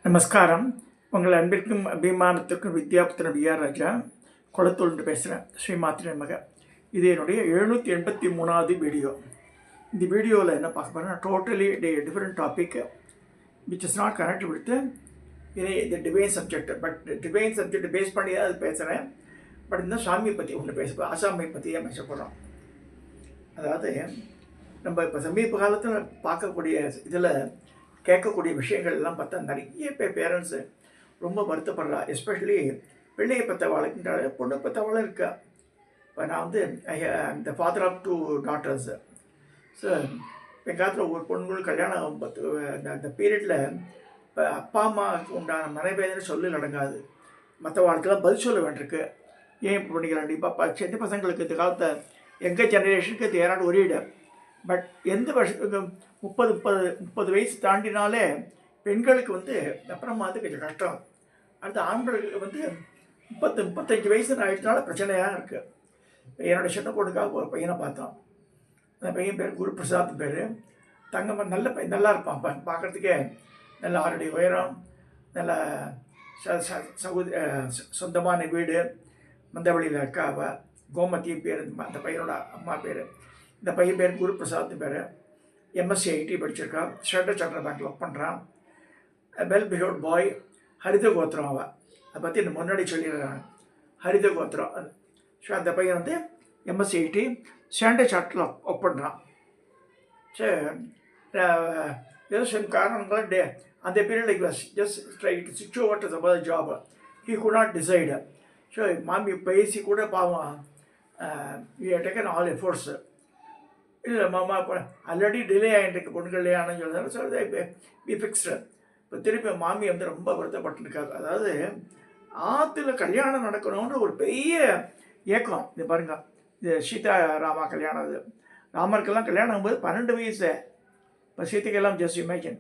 நமஸ்காரம். உங்கள் அன்பிற்கும் அபிமானத்திற்கும் வித்யாபுத்திரன் விஆர் ராஜா குளத்தூர்ந்து பேசுகிறேன். ஸ்ரீமாத்திரை மக. இது என்னுடைய 783வது வீடியோ. இந்த வீடியோவில் என்ன பார்க்க போகிறேன்னா, totally different topic which is not connect with இது divine subject. But divine subject base பண்ணி தான் அது பேசுகிறேன். பட் இந்த சாமியை பற்றி ஒன்று பேச ஆசாமியை பற்றி தான் பேச போகிறோம். அதாவது நம்ம இப்போ சமீப காலத்தில் பார்க்கக்கூடிய இதில் கேட்கக்கூடிய விஷயங்கள் எல்லாம் பார்த்தா நிறைய பேரண்ட்ஸு ரொம்ப வருத்தப்படுறா. எஸ்பெஷலி பிள்ளையை பெற்றவாளுக்குன்றால பொண்ணு பெற்றவாளும் இருக்கா. இப்போ நான் வந்து இந்த ஃபாதர் ஆஃப் 2 டாட்டர்ஸு. ஸோ எங்கள் காலத்தில் ஒரு பொண்ணுங்களுக்கு கல்யாணம் அந்த பீரியடில் இப்போ அப்பா அம்மாவுக்கு உண்டான மனைவேதனை சொல்லி நடங்காது. மற்ற வாழ்க்கைலாம் பதில் சொல்ல வேண்டியிருக்கு. ஏன் இப்போ பண்ணிக்கிறாங்க? இப்போ சின்ன பசங்களுக்கு இந்த காலத்தை எங்கள் ஜெனரேஷனுக்கு தேராடு ஒரே இடம். பட் எந்த வருஷத்துக்கு 30 வயசு தாண்டினாலே பெண்களுக்கு வந்து அப்புறமா வந்து கொஞ்சம் கஷ்டம். அடுத்த ஆண்களுக்கு வந்து 35 வயசு ஆகிடுச்சுனால பிரச்சனையாக இருக்குது. என்னோடய சின்ன பொண்ணுக்காக ஒரு பையனை பார்த்தோம். அந்த பையன் பேர் குருபிரசாத் பேர். தங்கம் நல்ல பையன், நல்லா இருப்பான். பார்க்குறதுக்கே நல்ல 6 அடி உயரம், நல்ல சொந்தமான வீடு, மந்தவழியில் இருக்கா. அவள் கோமதி பேர், அந்த பையனோட அம்மா பேர். இந்த பையன் பேர் குருபிரசாத் பேர். எம்எஸ்சி ஐடி படிச்சிருக்கான். ஸ்டேட்டஸ் சார்ட்டர் பேங்க்கில் ஒர்க் பண்ணுறான். Well behaved boy. ஹரித கோத்திரம் அவள். அதை பற்றி இந்த முன்னாடி சொல்லிடுறாங்க. ஹரித கோத்திரம். ஸோ அந்த பையன் வந்து எம்எஸ்சி ஐடி ஸ்டாண்டர்ட் சார்ட்டில் ஒர்க் பண்ணுறான். சரி, ஏதோ சில காரணங்கள் அந்த பீரியட் ஜஸ்ட் ட்ரை டு ஸ்விட்ச் over to some other job. He could not decide. So மாமி பேசி கூட பாவம் டேக்கன் ஆல் எஃபோர்ட்ஸு. இல்லை மாமா இப்போ ஆல்ரெடி டிலே ஆகிட்டுருக்கு பொண்ணு கல்யாணம்னு சொல்லுறாங்க. So B fixed. இப்போ திருப்பி மாமி வந்து ரொம்ப வருத்தப்பட்டுருக்காங்க. அதாவது ஆற்றுல கல்யாணம் நடக்கணும்னு ஒரு பெரிய ஏக்கம். இது பாருங்கள், இது சீதா ராமா கல்யாணம். இது ராமருக்கெல்லாம் கல்யாணம் ஆகும்போது 12 வயசு. இப்போ சீதைக்கெல்லாம் ஜஸ்ட் இமேஜின்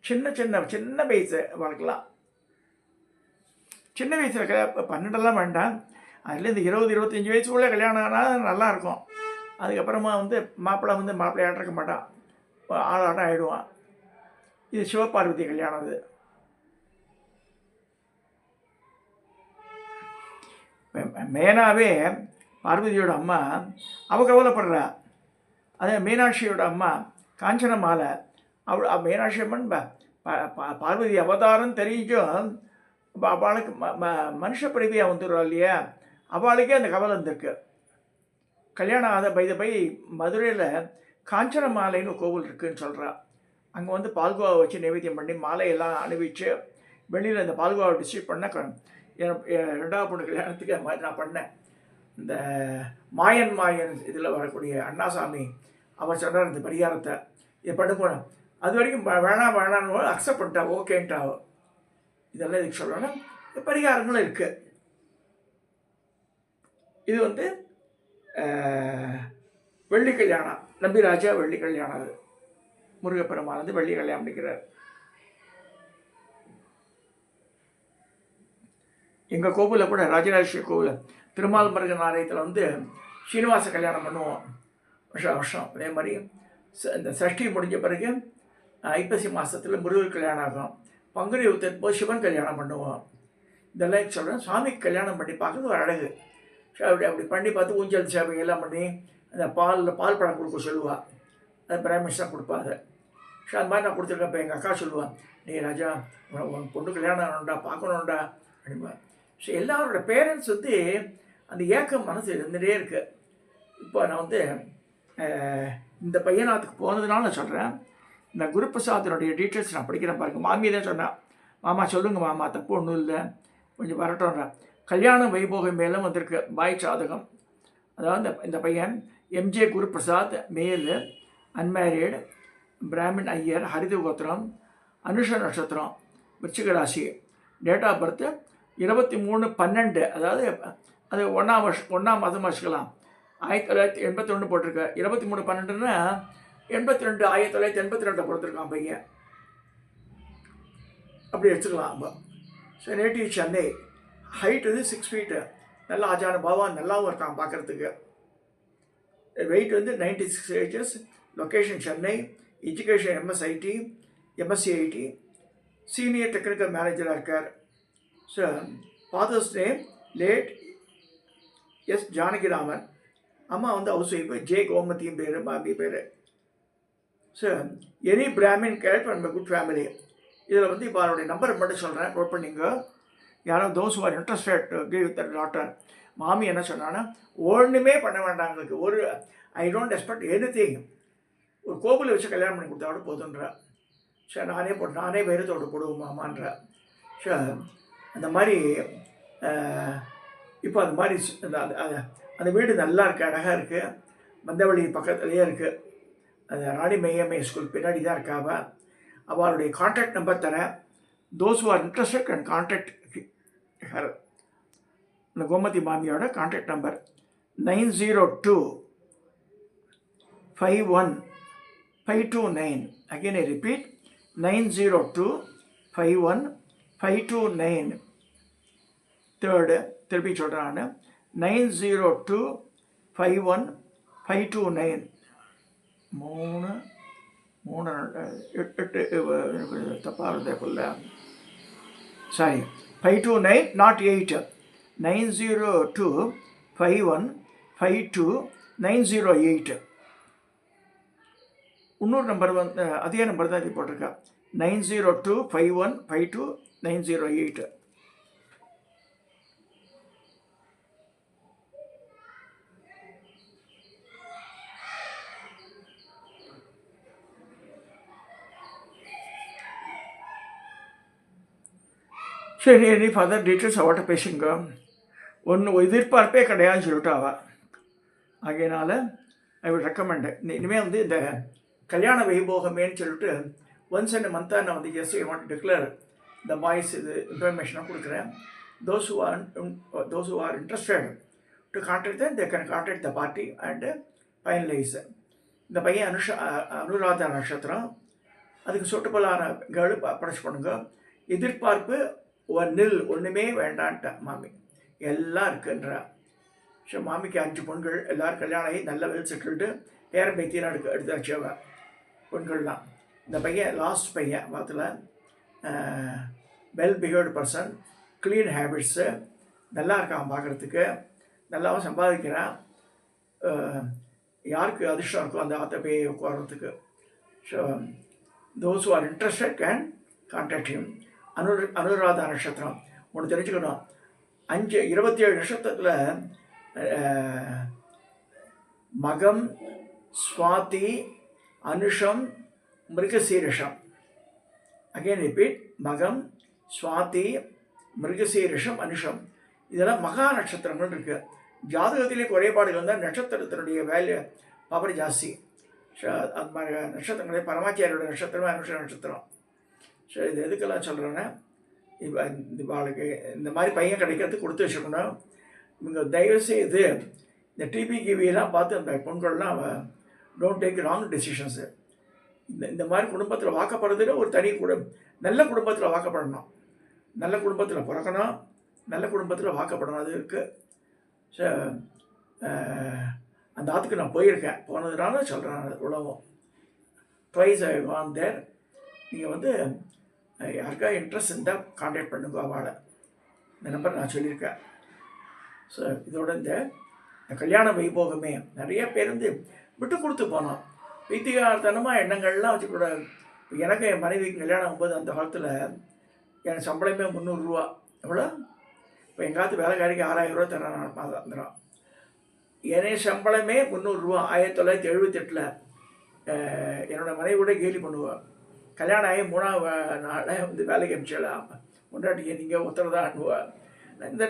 சின்ன வயசு வாழ்க்கலாம். சின்ன வயசில் 12 வேண்டாம். அதுலேருந்து 20-25 வயசுக்குள்ளே கல்யாணம் ஆனால் நல்லாயிருக்கும். அதுக்கப்புறமா வந்து மாப்பிள்ளையாட்டம் இருக்க மாட்டான், ஆளாட்டம் ஆகிடுவான். இது சிவபார்வதி கல்யாணம். இது மேனாவே பார்வதியோட அம்மா அவள் கவலைப்படுறா. அதே மீனாட்சியோட அம்மா காஞ்சன மாலை. மீனாட்சி அம்மன் பார்வதி அவதாரம் தெரிஞ்சும் அவளுக்கு மனுஷ பிறவியாக வந்துடுறா இல்லையா, அவளுக்கே அந்த கவலை இருந்திருக்கு. கல்யாணம் ஆகாத பை மதுரையில் காஞ்சன மாலைன்னு கோவில் இருக்குதுன்னு சொல்கிறா. அங்கே வந்து பால்கோவா வச்சு நைவேத்தியம் பண்ணி மாலையெல்லாம் அணிவிச்சு வெளியில் இந்த பால்கோவா டிஸ்ட்ரிபியூட் பண்ண ரெண்டாவது பொண்ணு கல்யாணத்துக்கு அது மாதிரி நான் பண்ணேன். இந்த மாயன் இதில் வரக்கூடிய அண்ணாசாமி அவர் சொல்கிறார் இந்த பரிகாரத்தை இதை பண்ண போனேன். அது வரைக்கும் வேணான்னு அக்செப்ட் பண்ணிட்டா, ஓகேன்ட்டா. இதெல்லாம் இதுக்கு சொல்லணும். பரிகாரங்களும் இருக்குது. இது வந்து வெள்ளி கல்யாணம். நம்பிராஜா வெள்ளி கல்யாணம். அது முருகப்பெருமான் வந்து வெள்ளி கல்யாணம் பண்ணிக்கிறார். எங்கள் கோவிலில் கூட ராஜராஜேஸ்வரி கோவில் திருமால் முருகன் ஆலயத்தில் வந்து ஸ்ரீனிவாச கல்யாணம் பண்ணுவோம் வருஷம். அதே மாதிரி இந்த சஷ்டி முடிஞ்ச பிறகு ஐப்பசி மாதத்தில் முருகர் கல்யாணம் ஆகும். பங்குனி உத்தரப்போ சிவன் கல்யாணம் பண்ணுவோம். இதெல்லாம் சொல்கிறேன். சாமிக்கு கல்யாணம் பண்ணி பார்க்குறது ஒரு அழகு. அப்படி பண்ணி பார்த்து ஊஞ்சல் சேவை எல்லாம் பண்ணி அந்த பால் பழம் கொடுக்க சொல்லுவாள். அது பிராமின்ஸ் தான் கொடுப்பாங்க. ஸோ அந்த மாதிரி நான் கொடுத்துருக்கேன். இப்போ எங்கள் அக்கா சொல்லுவாள், நீ ராஜா உன் பொண்ணு கல்யாணம் ஆகணும்டா, பார்க்கணுண்டா அப்படின்பா. ஸோ எல்லாரோட பேரண்ட்ஸ் வந்து அந்த ஏக்கம் மனசு இருந்துகிட்டே இருக்குது. இப்போ நான் வந்து இந்த பையனாத்துக்கு போனதுனால நான் சொல்கிறேன். இந்த குருபிரசாதனுடைய டீட்டெயில்ஸ் நான் படிக்கிறேன் பாருங்கள். மாமி தான் சொன்னேன், மாமா சொல்லுங்கள் மாமா, தப்பு ஒன்றும் இல்லை, கொஞ்சம் வரட்டோன்றேன். கல்யாணம் வைபோகம் மேலும் வந்திருக்கு பாய் சாதகம். அதாவது இந்த பையன் எம்ஜே குருபிரசாத், மேல், அன்மேரிடு, பிராமின் ஐயர், ஹரித கோத்திரம், அனுஷ நட்சத்திரம், விருச்சிக ராசி, டேட் ஆஃப் பர்த்து 23/12. அதாவது அது 1ஆம் மாதமாக வச்சுக்கலாம். 1981 போட்டிருக்க. 23/12ன்னா 82, 1982 பொறுத்திருக்கான் பையன். அப்படி வச்சுக்கலாம். So native Chennai. ஹைட் வந்து 6 ஃபீட்டு. நல்லா ஆஜான பாவம், நல்லாவும் இருக்கான் பார்க்குறதுக்கு. வெயிட் வந்து 96 kgs. Location Chennai. Education MSIT, MSc IT. Senior technical மேனேஜராக இருக்கார். So father's name late S Janakiraman. அம்மா வந்து ஹவுஸ் ஒய்ஃபு. ஜே கோமதியும் பேர், மாமி பேர். So any Brahmin caste from good family. இதில் வந்து இப்போ அவருடைய நம்பரை மட்டும் சொல்கிறேன், நோட் பண்ணிங்க. யாரோ those are interested give with daughter. மாமி என்ன சொன்னான்னா, ஒன்றுமே பண்ண வேண்டாம் எங்களுக்கு, ஒரு I don't expect any thing, ஒரு கோவிலை வச்சு கல்யாணம் பண்ணி கொடுத்தா கூட போதுன்றா. சார் நானே வைரத்தோடு போடுவோம் மாமான்றா. சார் அந்த மாதிரி இப்போ அந்த மாதிரி அந்த வீடு நல்லா இருக்குது, அழகாக இருக்குது. மந்தவழி பக்கத்துலேயே இருக்குது. அந்த ராணி மையம்மை ஸ்கூல் பின்னாடி தான் இருக்காவ. அவளுடைய கான்டாக்ட் நம்பர் தரேன். Those who are interested can contact her. இந்த கோமதி மாமியோட contact number 902-51-529. Again I repeat, 902-51-529. Third திருப்பி சொல்கிறேன் நான், 902-51-529. 8 தப்பாக இருந்தேக்குள்ள, சாரி 529 not 8. 902-51-52-908. இன்னொரு நம்பர் வந்து அதே நம்பர் தான் இது போட்டிருக்கா, 902-51-52-908. சரி, எனி ஃபர்தர் டீட்டெயில்ஸ் அவட்ட பேசுங்க. ஒன்று எதிர்பார்ப்பே கிடையாதுன்னு சொல்லிட்டு அவள். ஆகையினால ஐ வுட் ரெக்கமெண்ட் இனிமேல் வந்து இந்த கல்யாண வைபோகமேன்னு சொல்லிட்டு ஒன்ஸ் இன் மந்த்தாக நான் வந்து as I want declare the boys இது இன்ஃபர்மேஷனாக கொடுக்குறேன். Those who are interested to contact they can contact the party and finalise. இந்த பையன் அனுராதா நட்சத்திரம், அதுக்கு சூட்டபுளான கேர்ளு படைச்சு பண்ணுங்க. எதிர்பார்ப்பு ஒன்றுமே வேண்டான்ட்டேன் மாமி, எல்லாம் இருக்குன்றா. ஸோ மாமிக்கு 5 பொண்கள், எல்லோரும் கல்யாணம் ஆகி நல்ல வெல் செட்டில்டு, பேரன் பேத்தியெல்லாம் எடுத்தாச்சவ பொண்கள்லாம். இந்த பையன் லாஸ்ட் பையன் பார்த்துல well behaved person, clean habits, நல்லா இருக்கான் பார்க்குறதுக்கு, நல்லாவும் சம்பாதிக்கிறான். யாருக்கு அதிர்ஷ்டம் இருக்கோ அந்த ஆற்ற போய் உட்கார்றதுக்கு. So those who are interested can contact him. Anuradha நட்சத்திரம் ஒன்று தெரிஞ்சுக்கணும். 27 நட்சத்திரத்தில் மகம், ஸ்வாதி, அனுஷம், மிருகசீரிஷம். அகெயின் ரிப்பீட், மகம், ஸ்வாதி, மிருகசீரிஷம், அனுஷம். இதெல்லாம் மகா நட்சத்திரங்கள் இருக்குது. ஜாதகத்திலே குறைபாடுகள் இருந்தால் நட்சத்திரத்தினுடைய வேல்யூ பவர் ஜாஸ்தி. ஸோ அது மாதிரி நட்சத்திரங்களே பரமாச்சாரியோட நட்சத்திரமே அனுஷ நட்சத்திரம். ஸோ இது எதுக்கெல்லாம் சொல்கிறேன்னா, இப்போ அவளுக்கு இந்த மாதிரி பையன் கிடைக்கிறதுக்கு கொடுத்து வச்சுக்கணும். இவங்க தயவுசெய்து இந்த டிபி கிவியெல்லாம் பார்த்து அந்த பொண்கள்லாம் டோன்ட் டேக் ராங் டெசிஷன்ஸு. இந்த மாதிரி குடும்பத்தில் வாக்கப்படுறதுல ஒரு தனி நல்ல குடும்பத்தில் வாக்கப்படணும், நல்ல குடும்பத்தில் பிறக்கணும், நல்ல குடும்பத்தில் வாக்கப்படணும், அது இருக்குது. ஸோ அந்த ஆற்றுக்கு நான் போயிருக்கேன், போனதுனால சொல்கிறேன். உலகம் ட்வைஸ் ஐ வான் தேர். நீங்கள் வந்து யாருக்கா இன்ட்ரெஸ்ட் இருந்தால் கான்டாக்ட் பண்ணுங்க அவளை. இந்த நம்பர் நான் சொல்லியிருக்கேன். ஸோ இதோட இந்த கல்யாண வைபோகமே நிறைய பேர் வந்து விட்டு கொடுத்து போனோம். வீத்திகார்த்தனமாக எண்ணங்கள்லாம் வச்சுக்கூடாது. இப்போ எனக்கு என் மனைவிக்கு கல்யாணம் ஆகும்போது அந்த காலத்தில் எனக்கு சம்பளமே 300 ரூபா. எவ்வளோ? இப்போ எங்காவது வேலைக்காரிக்கு 6000 ரூபா தரேன் மாதம் தரோம். என் சம்பளமே 300 ரூபா. 1978 என்னோடய மனைவியோட கேலி பண்ணுவாள். கல்யாணம் ஆகி 3ஆவது நாளே வந்து வேலைக்கு அனுப்பிச்சலாம், முன்னாடி நீங்கள் ஒருத்தர் அனுப்புவாள். இந்த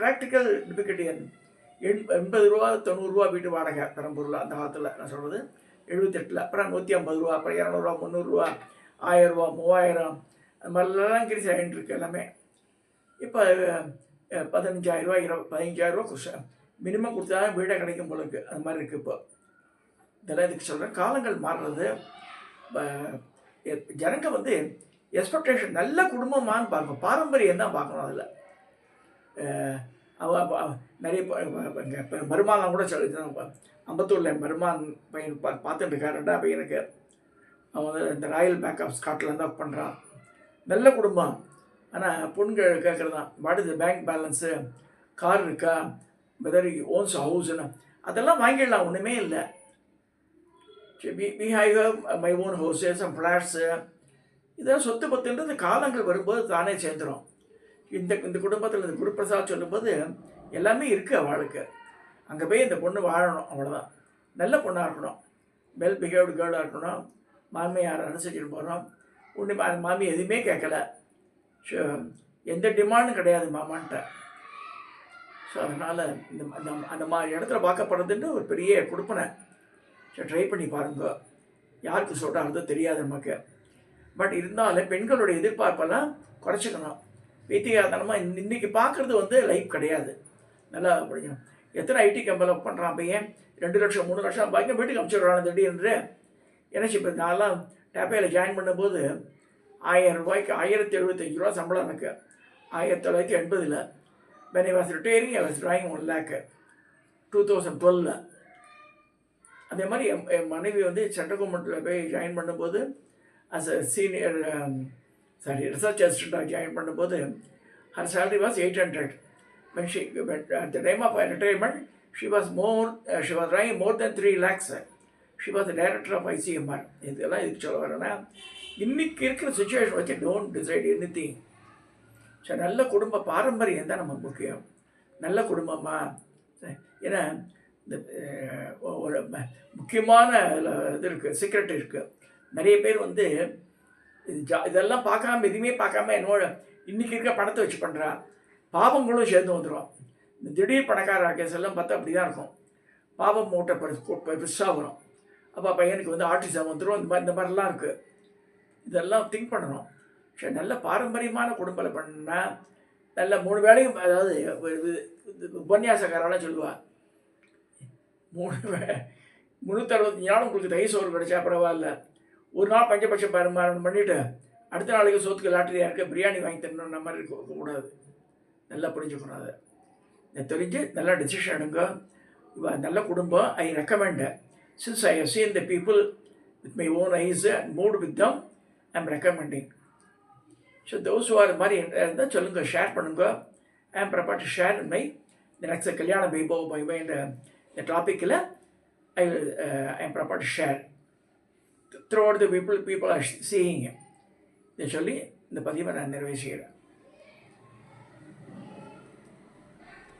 ப்ராக்டிக்கல் டிஃபிகல்ட்டி. 80 ரூபா 90 ரூபா வீட்டு வாடகை பெரம்பூரில் அந்த காலத்தில் நான் சொல்கிறது 78. அப்புறம் 150 ரூபா, அப்புறம் 200 ரூபா, 300 ரூபா, 1000 ரூபா, 3000, அது மாதிரிலாம் இன்க்ரீஸ் ஆகிட்டு இருக்கு எல்லாமே. இப்போ 15,000 ரூபா, 15,000 ரூபா மினிமம் கொடுத்தா வீடை கிடைக்கும் போல இருக்குது. அது மாதிரி இருக்குது இப்போ. இதெல்லாம் இதுக்கு சொல்கிறேன். காலங்கள் மாறுறது. ஜனங்க வந்து எக்ஸ்பெக்டேஷன் நல்ல குடும்பமானு பார்க்கணும், பாரம்பரியம் தான் பார்க்கணும். அதில் நிறைய இப்போ மருமாலாம் கூட அம்பத்தூரில் மருமான் பையன் பார்த்துட்டு இருக்கா. 2ஆவது பையனுக்கு அவன் வந்து இந்த royal bank of Scotland work பண்ணுறான். நல்ல குடும்பம். ஆனால் பொண்ணுங்க கேட்குறதான் what is the bank balance, car இருக்கா, வெதர் ஓன்ஸ் ஹவுஸ்ன்னு, அதெல்லாம் வாங்கிடலாம், ஒன்றுமே இல்லை. We have my own houses and flats. இதெல்லாம் சொத்து பத்துன்றது காலங்கள் வரும்போது தானே சேர்ந்துடும். இந்த இந்த குடும்பத்தில் இந்த குருபிரசாத் சொல்லும்போது எல்லாமே இருக்குது அவளுக்கு. அங்கே போய் இந்த பொண்ணு வாழணும், அவ்வளோதான். நல்ல பொண்ணாக இருக்கணும், வெல் பிஹேவ்டு கேர்ளாக இருக்கணும், மாமியார் அனுசரிச்சுட்டு போகிறோம். ஒன்றுமே மாமி எதுவுமே கேட்கல, எந்த டிமாண்டும் கிடையாது மாமான்ட்ட. ஸோ அதனால் இந்த அந்த மாதிரி இடத்துல பார்க்கப்படுறதுன்னு ஒரு பெரிய கொடுப்பனை. ஸோ ட்ரை பண்ணி பாருங்க. யாருக்கு சொல்கிறாங்களோ தெரியாது நமக்கு. பட் இருந்தாலும் பெண்களுடைய எதிர்பார்ப்பெல்லாம் குறைச்சிக்கணும். வீட்டிகாரத்தனமாக இன்றைக்கி பார்க்குறது வந்து லைஃப் கிடையாது. நல்லா படிக்கணும். எத்தனை ஐடி கம்பெனியில் ஒர்க் பண்ணுறான் பையன், 2 லட்சம் 3 லட்சம் பாக்கி வீட்டுக்கு அனுப்பிச்சிடுறான் திடீர்னு. ஏன்னா இப்போ நான்லாம் டேப்பையில் ஜாயின் பண்ணும்போது 1000 ரூபாய்க்கு 1075 ரூபா சம்பளம் எனக்கு 1980. when I was retiring I was drawing 1 lakh 2012. அதே மாதிரி என் மனைவி வந்து சென்ட்ரல் கவர்மெண்ட்டில் போய் ஜாயின் பண்ணும்போது அஸ் அ சீனியர் ரிசர்ச் அசிஸ்டண்ட்டாக ஜாயின் பண்ணும்போது her salary was 800. When she at the time of her retirement she was drawing more than 3 lakhs. She was the director of ICMR. இதெல்லாம் இதுக்கு சொல்ல வரேன்னா, இன்றைக்கி இருக்கிற சுச்சுவேஷன் வச்சு don't decide any thing. So நல்ல குடும்ப பாரம்பரியம் தான் நமக்கு முக்கியம். நல்ல குடும்பமாக, ஏன்னா இந்த ஒரு முக்கியமான இது இருக்குது, சீக்ரெட் இருக்குது. நிறைய பேர் வந்து இதெல்லாம் பார்க்காம எதுவுமே பார்க்காம என்னோட இன்றைக்கி இருக்க பணத்தை வச்சு பண்ணுறா, பாவங்களும் சேர்ந்து வந்துடும். இந்த திடீர் பணக்கார கேஸ் எல்லாம் பார்த்தா அப்படி தான் இருக்கும். பாவம் மூட்டை பெருசாக வரும். அப்போ பையனுக்கு வந்து ஆர்டிசம் வந்துடும். இந்த மாதிரிலாம் இருக்குது. இதெல்லாம் திங்க் பண்ணணும். சரி, நல்ல பாரம்பரியமான குடும்பத்தில் பண்ணால் நல்ல 3 வேளையும், அதாவது உபன்யாசக்காரெல்லாம் சொல்லுவாள், 365 நாளும் உங்களுக்கு தயிர் சோறு கிடைச்சா பரவாயில்ல, ஒரு நாள் பஞ்சபட்ச பரிமாறம் பண்ணிவிட்டு அடுத்த நாளைக்கு சோத்துக்கு லாட்டரியாக இருக்க பிரியாணி வாங்கி தரணுன்ற மாதிரி இருக்கக்கூடாது. நல்லா புரிஞ்சுக்கணும். அதை தெரிஞ்சு நல்லா டெசிஷன் எடுங்க. நல்ல குடும்பம். I recommend, since I have seen the people with my own eyes and moved with them, I am recommending. So those who are மாதிரி இருந்தால் சொல்லுங்கள், ஷேர் பண்ணுங்க. I am prepared to share in my the next கல்யாண வைபவம் இந்த டாப்பிக்கில் I am prepared to share throughout the people are seeing இதை சொல்லி இந்த பதிவை நான் நிறைவு செய்கிறேன்.